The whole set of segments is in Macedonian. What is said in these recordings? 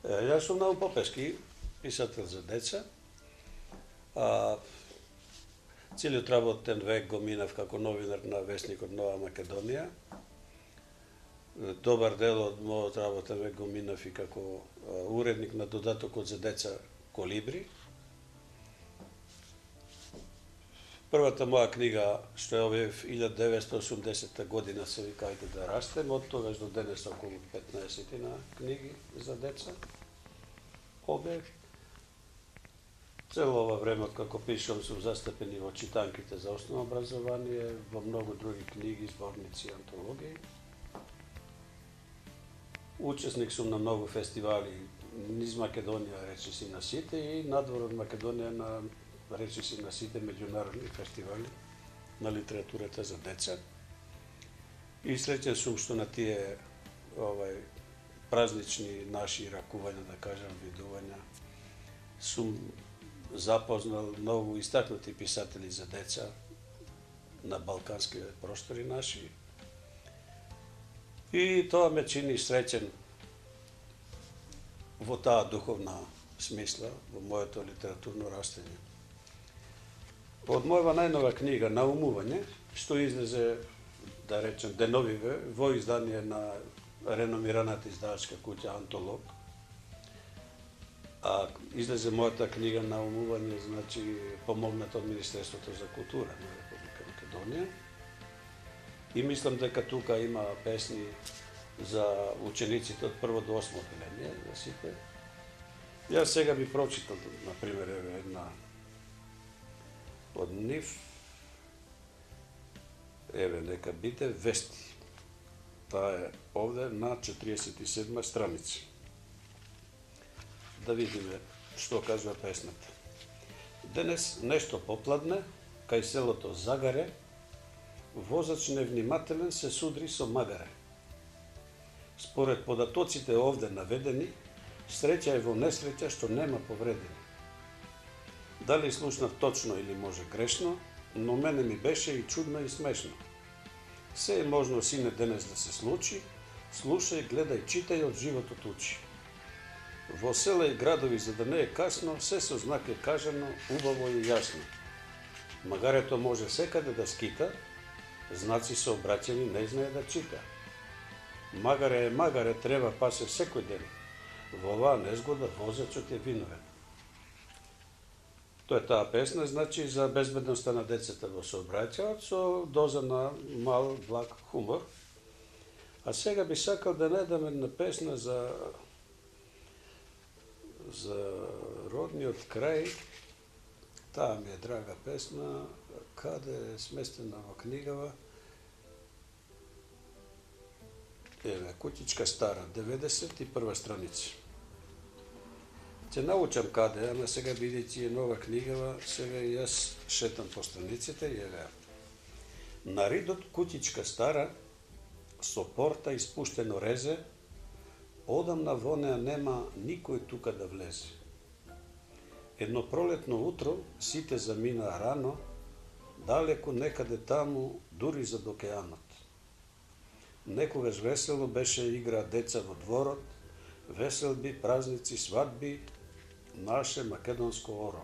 Јас сум Наум Попески, писател за деца. Целиот работен век го минав како новинар на весникот Нова Македонија. Добар дел од мојот работен век го минав и како уредник на додатокот за деца Колибри. Првата моја книга, што ја објавив 1980 година, се вика Ајде да растем, од тогаш до денес околу 15 на книги за деца објавив. Цело ова време, како пишам, сум застапен и во читанките за основно образование, во многу други книги, зборници и антологии. Учесник сум на многу фестивали низ Македонија, речиси на сите, и надвор од Македонија на речиси на сите меѓународни фестивали на литературата за деца. И среќен сум што на тие празнични наши ракувања, да кажам, видувања, сум запознал многу истакнати писатели за деца на балканските простори наши. И тоа ме чини среќен во таа духовна смисла, во моето литературно растење. Од мојава најнова книга Наумување, што излезе, да речем, деновиве, во издание на реномираната издавачка куќа Антолог, излезе мојата книга Наумување, значи, помогната од Министерството за култура на Република Македонија. И мислам дека тука има песни за учениците од 1 до 8 одделение, за сите. Јас сега би прочитал, например, една од нив, нека биде Вести. Таа е овде на 47 страница. Да видиме што кажува песната. Денес нешто попладне, кај селото Загаре, возач невнимателен се судри со магаре. Според податоците овде наведени, среќа е во несреќа што нема повредени. Дали слушнав точно или може грешно, но мене ми беше и чудно и смешно. Се е можно, сине, денес да се случи, слушај, гледај, читај, од животот учи. Во села и градови, за да не е касно, се со знак е кажано, убаво и јасно. Магарето може секаде да скита, знаци со обраќани не знае да чита. Магаре е магаре, треба пасе секој ден. Во оваа незгода возачот е виновен. Тоа е таа песна, значи, за безбедноста на децата во сообраќајот, со доза на мал, благ хумор. А сега би сакал да најдам една песна за родниот крај. Таа ми е драга песна, каде е сместена во книгава. Кутичка стара, 91 страница. Ќе научам каде, ама сега бидејќи е нова книгава, сега и јас шетам по страниците и еве. На ридот кутичка стара, со порта испуштено резе, одамна во неа нема никој тука да влезе. Едно пролетно утро сите заминаа рано, далеку некаде таму, дури за океанот. Некогаш весело беше игра деца во дворот, веселби, празници, свадби, наше македонско оро.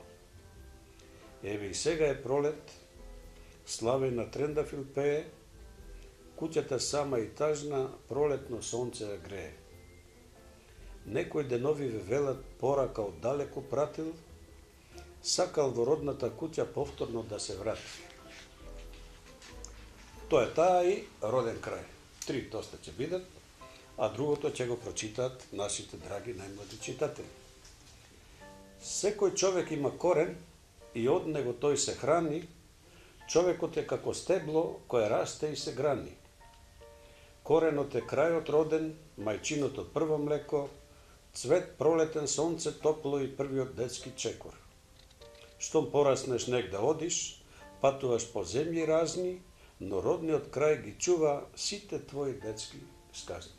Еве и сега е пролет, Славе на трендафил пее, куќата сама и тажна, пролетно сонце ја грее. Некој денови ве велат порака од далеко пратил, сакал во родната куќа повторно да се врати. Тоа е таа и роден крај. 3 доста ќе бидат, а другото ќе го прочитаат нашите драги најмлади читатели. Секој човек има корен и од него тој се храни, човекот е како стебло кое расте и се грани. Коренот е крајот роден, мајчиното прво млеко, цвет пролетен, сонце топло и првиот детски чекор. Штом пораснеш негде одиш, патуваш по земји разни, но родниот крај ги чува сите твои детски сказни.